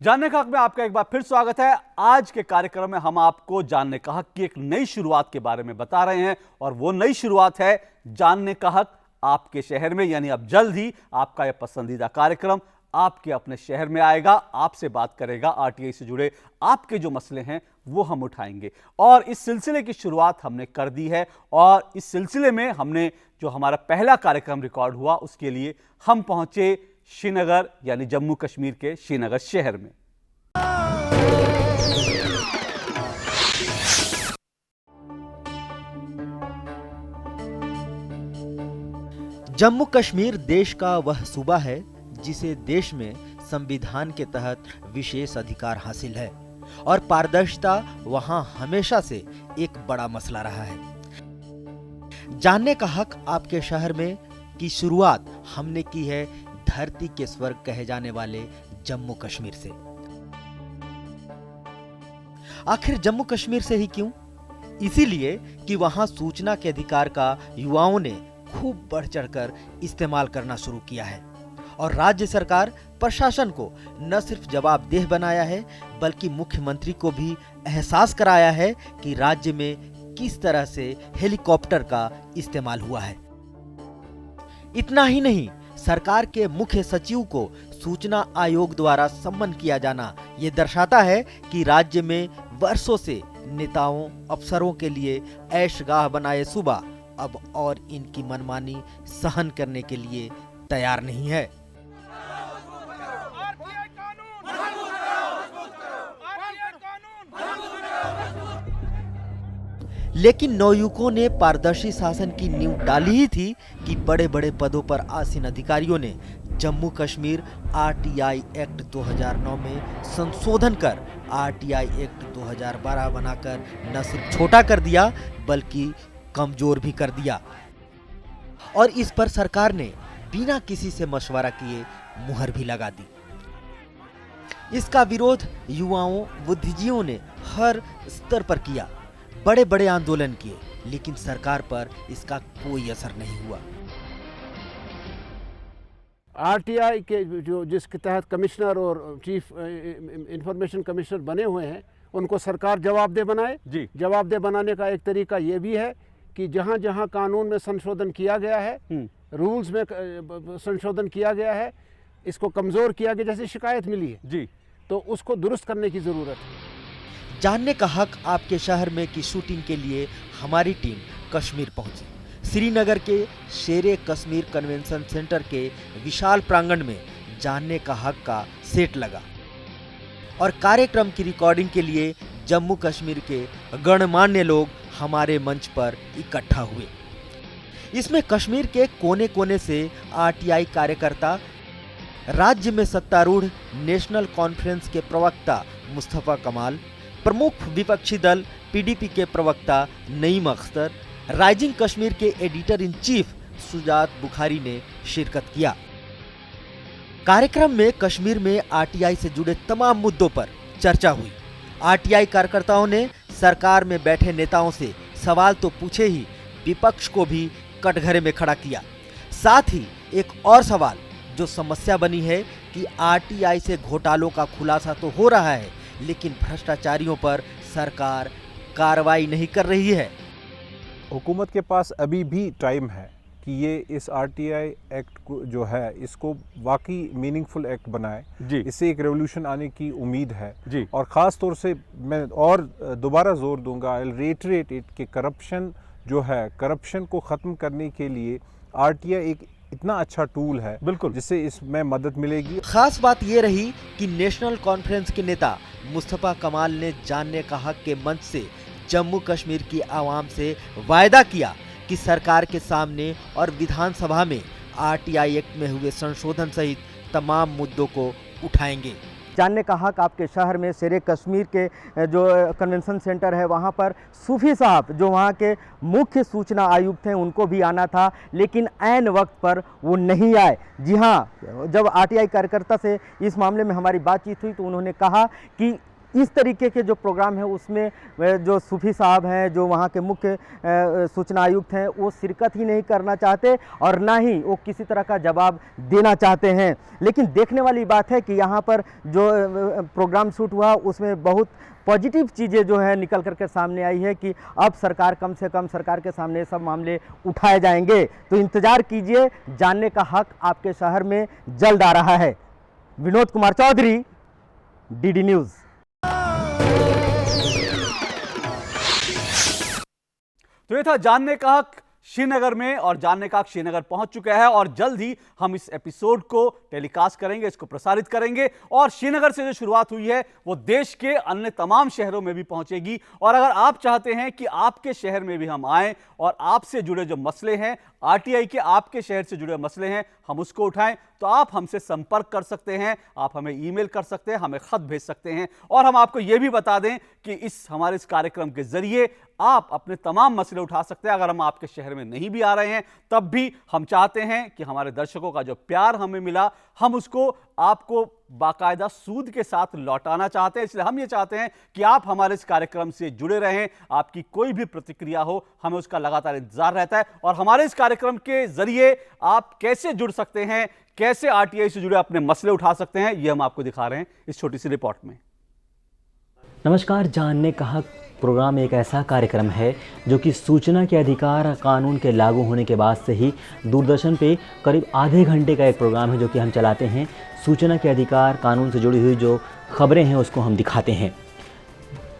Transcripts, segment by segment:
जानने का हक में आपका एक बार फिर स्वागत है। आज के कार्यक्रम में हम आपको जानने का हक की एक नई शुरुआत के बारे में बता रहे हैं और वो नई शुरुआत है जानने का हक आपके शहर में। यानी अब जल्द ही आपका यह पसंदीदा कार्यक्रम आपके अपने शहर में आएगा, आपसे बात करेगा, आरटीआई से जुड़े आपके जो मसले हैं वो हम उठाएंगे। और इस सिलसिले की शुरुआत हमने कर दी है और इस सिलसिले में हमने जो हमारा पहला कार्यक्रम रिकॉर्ड हुआ उसके लिए हम पहुंचे श्रीनगर यानी जम्मू कश्मीर के श्रीनगर शहर में। जम्मू कश्मीर देश का वह सूबा है जिसे देश में संविधान के तहत विशेष अधिकार हासिल है और पारदर्शिता वहां हमेशा से एक बड़ा मसला रहा है। जानने का हक आपके शहर में की शुरुआत हमने की है धरती के स्वर्ग कहे जाने वाले जम्मू कश्मीर से। आखिर जम्मू कश्मीर से ही क्यों? इसीलिए कि वहां सूचना के अधिकार का युवाओं ने खूब बढ़ चढ़कर इस्तेमाल करना शुरू किया है और राज्य सरकार प्रशासन को न सिर्फ जवाबदेह बनाया है बल्कि मुख्यमंत्री को भी एहसास कराया है कि राज्य में किस तरह से हेलीकॉप्टर का इस्तेमाल हुआ है। इतना ही नहीं, सरकार के मुख्य सचिव को सूचना आयोग द्वारा सम्मान किया जाना ये दर्शाता है कि राज्य में वर्षों से नेताओं अफसरों के लिए ऐशगाह बनाए सूबा अब और इनकी मनमानी सहन करने के लिए तैयार नहीं है। लेकिन नवयुवकों ने पारदर्शी शासन की नींव डाली ही थी कि बड़े बड़े पदों पर आसीन अधिकारियों ने जम्मू कश्मीर आरटीआई एक्ट 2009 में संशोधन कर आरटीआई एक्ट 2012 बनाकर न सिर्फ छोटा कर दिया बल्कि कमजोर भी कर दिया और इस पर सरकार ने बिना किसी से मशवरा किए मुहर भी लगा दी। इसका विरोध युवाओं बुद्धिजीवियों ने हर स्तर पर किया, बड़े बड़े आंदोलन किए, लेकिन सरकार पर इसका कोई असर नहीं हुआ। आरटीआई के जो जिसके तहत कमिश्नर और चीफ इंफॉर्मेशन कमिश्नर बने हुए हैं उनको सरकार जवाबदेह बनाए। जी, जवाबदेह बनाने का एक तरीका ये भी है कि जहाँ जहाँ कानून में संशोधन किया गया है, रूल्स में संशोधन किया गया है, इसको कमज़ोर किया गया, जैसे शिकायत मिली है जी, तो उसको दुरुस्त करने की ज़रूरत है। जानने का हक आपके शहर में की शूटिंग के लिए हमारी टीम कश्मीर पहुंची। श्रीनगर के शेरे कश्मीर कन्वेंशन सेंटर के विशाल प्रांगण में जानने का हक का सेट लगा और कार्यक्रम की रिकॉर्डिंग के लिए जम्मू कश्मीर के गणमान्य लोग हमारे मंच पर इकट्ठा हुए। इसमें कश्मीर के कोने कोने से आरटीआई कार्यकर्ता, राज्य में सत्तारूढ़ नेशनल कॉन्फ्रेंस के प्रवक्ता मुस्तफा कमाल, प्रमुख विपक्षी दल पीडीपी के प्रवक्ता नईम अख्तर, राइजिंग कश्मीर के editor in chief Sujat Bukhari ने शिरकत किया। कार्यक्रम में कश्मीर में आरटीआई से जुड़े तमाम मुद्दों पर चर्चा हुई। आरटीआई कार्यकर्ताओं ने सरकार में बैठे नेताओं से सवाल तो पूछे ही विपक्ष को भी कटघरे में खड़ा किया। साथ ही एक और सवाल जो समस्या बनी है कि आरटीआई से घोटालों का खुलासा तो हो रहा है लेकिन भ्रष्टाचारियों पर सरकार कार्रवाई नहीं कर रही है। हुकूमत के पास अभी भी टाइम है कि ये इस आरटीआई एक्ट को जो है इसको वाकई मीनिंगफुल एक्ट बनाए। जी, इससे एक रेवोल्यूशन आने की उम्मीद है जी। और ख़ास तौर से मैं और दोबारा जोर दूंगा, आई विल रिटरेट इट कि करप्शन जो है, करप्शन को ख़त्म करने के लिए आरटीआई एक इतना अच्छा टूल है बिल्कुल, जिससे इसमें मदद मिलेगी। खास बात ये रही कि नेशनल कॉन्फ्रेंस के नेता मुस्तफा कमाल ने जानने का हक के मंच से जम्मू कश्मीर की आवाम से वायदा किया कि सरकार के सामने और विधानसभा में आरटीआई एक्ट में हुए संशोधन सहित तमाम मुद्दों को उठाएंगे। जानने का हक आपके शहर में शेरे कश्मीर के जो कन्वेंशन सेंटर है वहाँ पर सूफी साहब जो वहाँ के मुख्य सूचना आयुक्त हैं उनको भी आना था लेकिन ऐन वक्त पर वो नहीं आए। जी हाँ, जब आरटीआई कार्यकर्ता से इस मामले में हमारी बातचीत हुई तो उन्होंने कहा कि इस तरीके के जो प्रोग्राम है उसमें जो सूफी साहब हैं, जो वहाँ के मुख्य सूचना आयुक्त हैं, वो शिरकत ही नहीं करना चाहते और ना ही वो किसी तरह का जवाब देना चाहते हैं। लेकिन देखने वाली बात है कि यहाँ पर जो प्रोग्राम शूट हुआ उसमें बहुत पॉजिटिव चीज़ें जो है निकल करके सामने आई है कि अब सरकार कम से कम सरकार के सामने सब मामले उठाए जाएंगे। तो इंतज़ार कीजिए, जानने का हक आपके शहर में जल्द आ रहा है। Vinod Kumar Chaudhary, DD News. तो ये था जानने का हक श्रीनगर में, और जानने का हक श्रीनगर पहुंच चुका है और जल्द ही हम इस एपिसोड को टेलीकास्ट करेंगे, इसको प्रसारित करेंगे और श्रीनगर से जो शुरुआत हुई है वो देश के अन्य तमाम शहरों में भी पहुंचेगी। और अगर आप चाहते हैं कि आपके शहर में भी हम आएं और आपसे जुड़े जो मसले हैं, आरटीआई के आपके शहर से जुड़े मसले हैं, हम उसको उठाएं, तो आप हमसे संपर्क कर सकते हैं, आप हमें ईमेल कर सकते हैं, हमें खत भेज सकते हैं। और हम आपको यह भी बता दें कि हमारे इस कार्यक्रम के जरिए आप अपने तमाम मसले उठा सकते हैं। अगर हम आपके शहर में नहीं भी आ रहे हैं तब भी हम चाहते हैं कि हमारे दर्शकों का जो प्यार हमें मिला, हम उसको आपको बाकायदा सूद के साथ लौटाना चाहते हैं। इसलिए हम ये चाहते हैं कि आप हमारे इस कार्यक्रम से जुड़े रहें। आपकी कोई भी प्रतिक्रिया हो, हमें उसका लगातार इंतजार रहता है। और हमारे इस कार्यक्रम के जरिए आप कैसे जुड़ सकते हैं, कैसे आरटीआई से जुड़े अपने मसले उठा सकते हैं, ये हम आपको दिखा रहे हैं इस छोटी सी रिपोर्ट में। नमस्कार। जानने का हक प्रोग्राम एक ऐसा कार्यक्रम है जो कि सूचना के अधिकार कानून के लागू होने के बाद से ही दूरदर्शन पे करीब आधे घंटे का एक प्रोग्राम है जो कि हम चलाते हैं। सूचना के अधिकार कानून से जुड़ी हुई जो खबरें हैं उसको हम दिखाते हैं।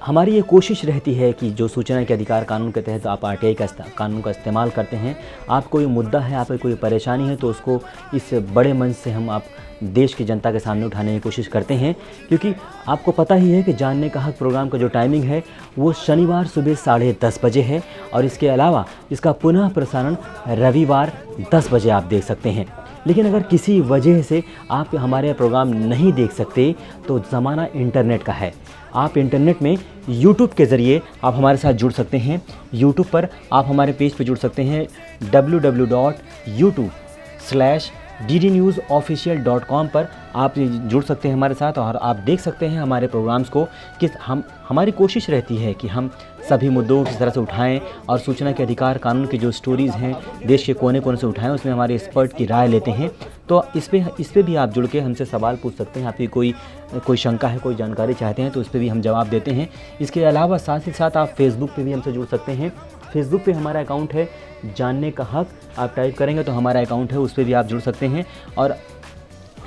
हमारी ये कोशिश रहती है कि जो सूचना के अधिकार कानून के तहत आप आरटीआई का कानून का इस्तेमाल करते हैं, आप कोई मुद्दा है, आप कोई परेशानी है, तो उसको इस बड़े मंच से हम आप देश की जनता के सामने उठाने की कोशिश करते हैं। क्योंकि आपको पता ही है कि जानने का हक प्रोग्राम का जो टाइमिंग है वो शनिवार सुबह 10:30 बजे है और इसके अलावा इसका पुनः प्रसारण रविवार 10 बजे आप देख सकते हैं। लेकिन अगर किसी वजह से आप हमारे प्रोग्राम नहीं देख सकते तो ज़माना इंटरनेट का है। आप इंटरनेट में YouTube के ज़रिए आप हमारे साथ जुड़ सकते हैं। YouTube पर आप हमारे पेज पे जुड़ सकते हैं www.youtube/ddnewsofficial.com पर आप जुड़ सकते हैं हमारे साथ और आप देख सकते हैं हमारे प्रोग्राम्स को। कि हमारी कोशिश रहती है कि हम सभी मुद्दों को किस तरह से उठाएं और सूचना के अधिकार कानून की जो स्टोरीज़ हैं देश के कोने कोने से उठाएं, उसमें हमारे एक्सपर्ट की राय लेते हैं। तो इस पे भी आप जुड़ के हमसे सवाल पूछ सकते हैं। आपकी कोई शंका है, कोई जानकारी चाहते हैं तो उस पर भी हम जवाब देते हैं। इसके अलावा साथ ही साथ आप फेसबुक पे भी हमसे जुड़ सकते हैं। फेसबुक पे हमारा अकाउंट है जानने का हक, आप टाइप करेंगे तो हमारा अकाउंट है, उस पर भी आप जुड़ सकते हैं। और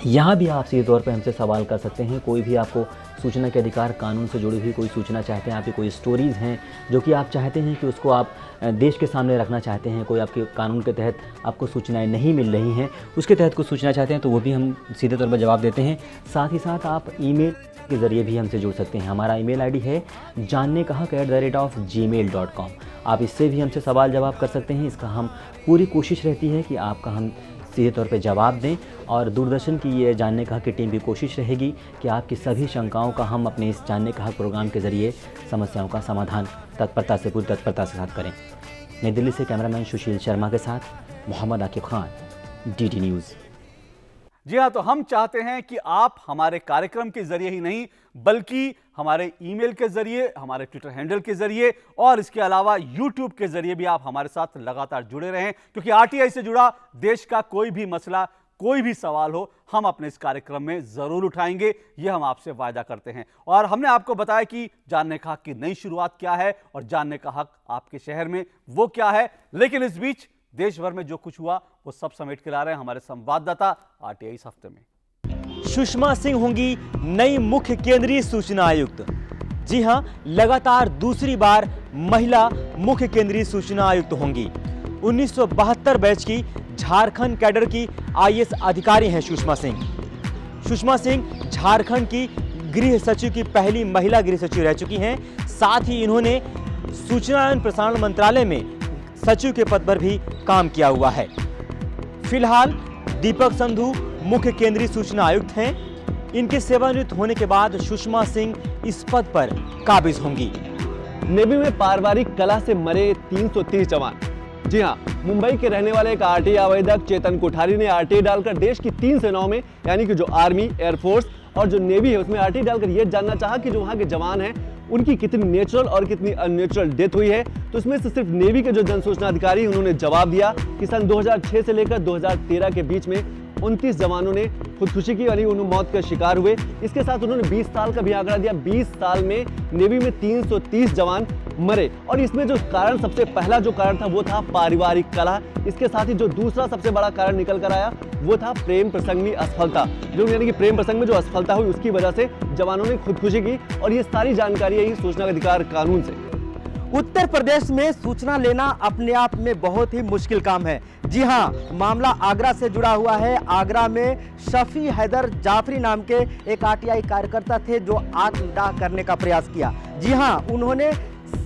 यहाँ भी आप सीधे तौर पे हमसे सवाल कर सकते हैं। कोई भी आपको सूचना के अधिकार कानून से जुड़ी हुई कोई सूचना चाहते हैं, आपकी कोई स्टोरीज़ हैं जो कि आप चाहते हैं कि उसको आप देश के सामने रखना चाहते हैं, कोई आपके कानून के तहत आपको सूचनाएं नहीं मिल रही हैं, उसके तहत कुछ सूचना चाहते हैं, तो वो भी हम सीधे तौर पर जवाब देते हैं। साथ ही साथ आप ईमेल के ज़रिए भी हमसे जुड़ सकते हैं। हमारा ईमेल आईडी है jannekahak@gmail.com। आप इससे भी हमसे सवाल जवाब कर सकते हैं। इसका हम पूरी कोशिश रहती है कि आपका हम सीधे तौर पे जवाब दें और दूरदर्शन की ये जानने का हक की टीम भी कोशिश रहेगी कि आपकी सभी शंकाओं का हम अपने इस जानने का हक प्रोग्राम के ज़रिए समस्याओं का समाधान पूरी तत्परता से साथ करें। नई दिल्ली से कैमरामैन सुशील शर्मा के साथ मोहम्मद आकिब खान, डीडी न्यूज़। जी हाँ, तो हम चाहते हैं कि आप हमारे कार्यक्रम के जरिए ही नहीं बल्कि हमारे ईमेल के जरिए, हमारे ट्विटर हैंडल के जरिए और इसके अलावा यूट्यूब के जरिए भी आप हमारे साथ लगातार जुड़े रहें। क्योंकि आरटीआई से जुड़ा देश का कोई भी मसला, कोई भी सवाल हो, हम अपने इस कार्यक्रम में जरूर उठाएंगे, ये हम आपसे वायदा करते हैं। और हमने आपको बताया कि जानने का हक की नई शुरुआत क्या है और जानने का हक आपके शहर में वो क्या है। लेकिन इस बीच देश भर में जो कुछ हुआ वो सब समेट के ला रहे हैं हमारे संवाददाता आरटीआई इस हफ्ते में। सुषमा सिंह होंगी नई मुख्य केंद्रीय सूचना आयुक्त। जी हां, लगातार दूसरी बार महिला मुख्य केंद्रीय सूचना आयुक्त होंगी। 1972 बैच की झारखंड कैडर की आईएएस अधिकारी हैं सुषमा सिंह। सुषमा सिंह झारखंड की गृह सचिव की पहली महिला गृह सचिव रह चुकी हैं। साथ ही इन्होंने सूचना एवं प्रसारण मंत्रालय में सचिव के पद पर भी काम किया हुआ है। फिलहाल दीपक संधू मुख्य केंद्रीय सूचना आयुक्त हैं। इनके सेवानिवृत्त होने के बाद सुषमा सिंह इस पद पर काबिज होंगी। नेवी में पारिवारिक कला से मरे 330 जवान, जी हाँ, मुंबई के रहने वाले एक आरटीआई आवेदक चेतन कोठारी ने आरटीआई डालकर देश की 3 सेनाओं में यानी कि जो आर्मी, एयरफोर्स और जो नेवी है उसमें आरटीआई डालकर ये जानना चाहा कि जो वहाँ के जवान हैं उनकी कितनी नेचुरल और कितनी अननेचुरल डेथ हुई है। तो इसमें से सिर्फ नेवी के जो जनसूचना अधिकारी उन्होंने जवाब दिया कि सन 2006 से लेकर 2013 के बीच में 29 जवानों ने खुदकुशी की यानी उन्हें मौत का शिकार हुए। इसके साथ उन्होंने 20 साल का भी आंकड़ा दिया। 20 साल में नेवी में 330 जवान मरे और इसमें जो कारण सबसे पहला जो कारण था वो था पारिवारिक कलह। इसके साथ ही जो दूसरा सबसे बड़ा कारण निकल कर आया वो था प्रेम प्रसंग में असफलता, जो यानी कि प्रेम प्रसंग में जो असफलता हुई उसकी वजह से जवानों ने खुदकुशी की। और ये सारी जानकारी है सूचना अधिकार कानून से। उत्तर प्रदेश में सूचना लेना अपने आप में बहुत ही मुश्किल काम है। जी हाँ, मामला आगरा से जुड़ा हुआ है। आगरा में शफी हैदर जाफरी नाम के एक आरटीआई कार्यकर्ता थे जो आत्मदाह करने का प्रयास किया। जी हाँ, उन्होंने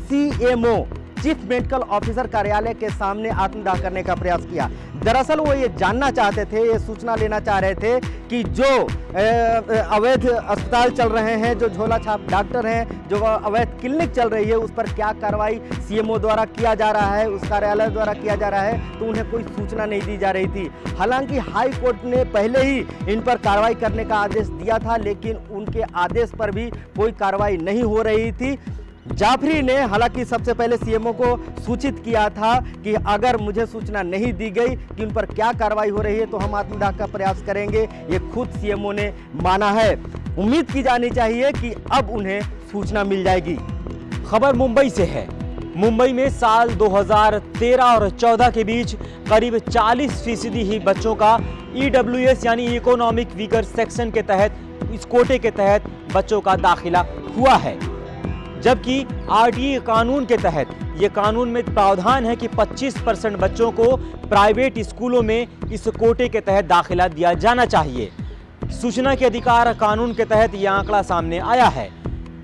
सीएमओ चीफ मेडिकल ऑफिसर कार्यालय के सामने आत्मदाह करने का प्रयास किया। दरअसल वो ये जानना चाहते थे, ये सूचना लेना चाह रहे थे कि जो अवैध अस्पताल चल रहे हैं, जो झोला छाप डॉक्टर हैं, जो अवैध क्लिनिक चल रही है, उस पर क्या कार्रवाई सीएमओ द्वारा किया जा रहा है, उस कार्यालय द्वारा किया जा रहा है। तो उन्हें कोई सूचना नहीं दी जा रही थी। हालांकि हाई कोर्ट ने पहले ही इन पर कार्रवाई करने का आदेश दिया था, लेकिन उनके आदेश पर भी कोई कार्रवाई नहीं हो रही थी। जाफरी ने हालांकि सबसे पहले सीएमओ को सूचित किया था कि अगर मुझे सूचना नहीं दी गई कि उन पर क्या कार्रवाई हो रही है तो हम आत्मदाह का प्रयास करेंगे। ये खुद सीएमओ ने माना है। उम्मीद की जानी चाहिए कि अब उन्हें सूचना मिल जाएगी। खबर मुंबई से है। मुंबई में साल 2013 और 14 के बीच करीब 40% ही बच्चों का EWS यानी इकोनॉमिक वीकर सेक्शन के तहत, इस कोटे के तहत बच्चों का दाखिला हुआ है। जबकि आरटीआई कानून के तहत ये कानून में प्रावधान है कि 25% बच्चों को प्राइवेट स्कूलों में इस कोटे के तहत दाखिला दिया जाना चाहिए। सूचना के अधिकार कानून के तहत यह आंकड़ा सामने आया है।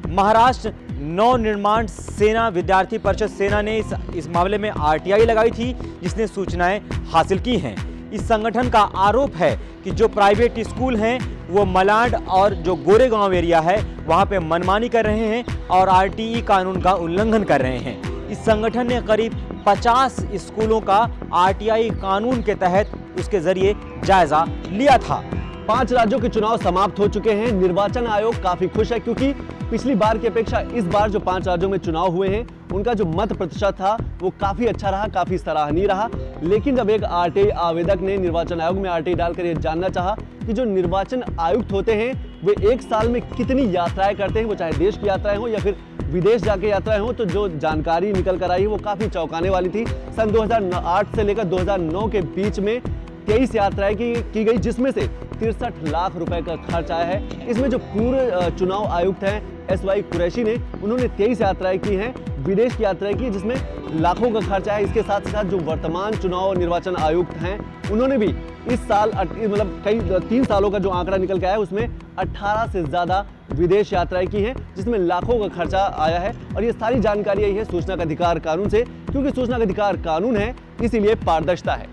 महाराष्ट्र नव निर्माण सेना विद्यार्थी परिषद सेना ने इस मामले में आरटीआई लगाई थी, जिसने सूचनाएं हासिल की हैं। इस संगठन का आरोप है कि जो प्राइवेट स्कूल हैं वो मलाड और जो गोरेगांव एरिया है वहां पे मनमानी कर रहे हैं और आरटीआई कानून का उल्लंघन कर रहे हैं। इस संगठन ने करीब 50 स्कूलों का आरटीआई कानून के तहत उसके जरिए जायजा लिया था। 5 राज्यों के चुनाव समाप्त हो चुके हैं। निर्वाचन आयोग काफी खुश है क्योंकि पिछली बार की अपेक्षा इस बार जो 5 राज्यों में चुनाव हुए हैं उनका जो मत प्रतिशत था वो काफी अच्छा रहा, काफी सराहनीय रहा। लेकिन जब एक आरटीआई आवेदक ने निर्वाचन आयोग में आरटीआई डालकर ये जानना चाहा कि जो निर्वाचन आयुक्त होते हैं वे एक साल में कितनी यात्राएं करते हैं, वो चाहे देश की यात्राएं हो या फिर विदेश जाके यात्राएं हो, तो जो जानकारी निकल कर आई है वो काफी चौंकाने वाली थी। सन 2008 से लेकर 2009 के बीच में 23 यात्राएं की गई, जिसमें से 63 लाख रुपए का खर्च आया है। इसमें जो पूर्व चुनाव आयुक्त हैं SY कुरैशी ने, उन्होंने 23 यात्राएं की हैं, विदेश की यात्राएं की जिसमें लाखों का खर्च आया। इसके साथ साथ जो वर्तमान चुनाव और निर्वाचन आयुक्त हैं उन्होंने भी इस साल मतलब कई 3 सालों का जो आंकड़ा निकल के आया उसमें 18 से ज्यादा विदेश यात्राएं की हैं, जिसमें लाखों का खर्चा आया है। और ये सारी जानकारी आई है सूचना का अधिकार कानून से, क्योंकि सूचना का अधिकार कानून है इसीलिए पारदर्शिता है।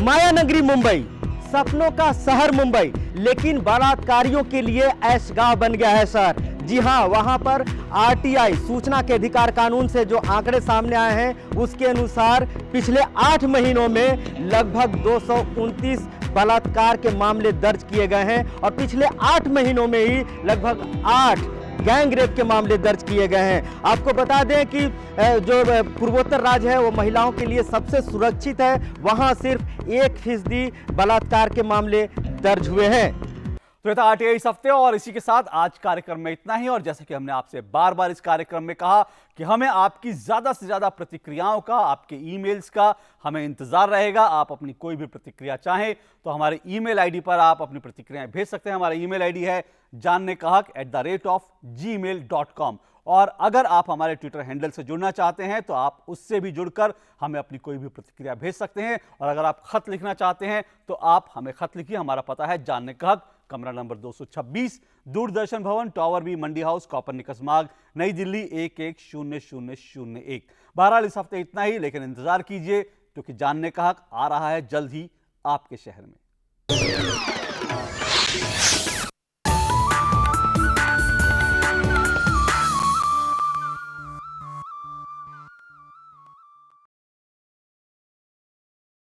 माया नगरी मुंबई, सपनों का शहर मुंबई, लेकिन बलात्कारियों के लिए ऐशगाह बन गया है सर। जी हाँ, वहां पर आरटीआई सूचना के अधिकार कानून से जो आंकड़े सामने आए हैं उसके अनुसार पिछले 8 महीनों में लगभग 229 बलात्कार के मामले दर्ज किए गए हैं और पिछले 8 महीनों में ही लगभग 8 गैंग रेप के मामले दर्ज किए गए हैं। आपको बता दें कि जो पूर्वोत्तर राज्य है वो महिलाओं के लिए सबसे सुरक्षित है, वहां सिर्फ 1% बलात्कार के मामले दर्ज हुए हैं। तो ये था आरटीआई इस हफ्ते, और इसी के साथ आज कार्यक्रम में इतना ही। और जैसे कि हमने आपसे बार बार इस कार्यक्रम में कहा कि हमें आपकी ज्यादा से ज्यादा प्रतिक्रियाओं का, आपके ईमेल्स का हमें इंतजार रहेगा। आप अपनी कोई भी प्रतिक्रिया चाहें तो हमारे ईमेल आईडी पर आप अपनी प्रतिक्रियाएं भेज सकते हैं। हमारा ईमेल आईडी है janneKahak@gmail.com। और अगर आप हमारे ट्विटर हैंडल से जुड़ना चाहते हैं तो आप उससे भी जुड़कर हमें अपनी कोई भी प्रतिक्रिया भेज सकते हैं। और अगर आप खत लिखना चाहते हैं तो आप हमें खत लिखिए। हमारा पता है जानने कहक, कमरा नंबर 226, दूरदर्शन भवन, टावर बी, मंडी हाउस, कॉपरनिकस मार्ग, नई दिल्ली 110001। बहरहाल इस हफ्ते इतना ही, लेकिन इंतजार कीजिए क्योंकि जानने कहक आ रहा है जल्द ही आपके शहर में।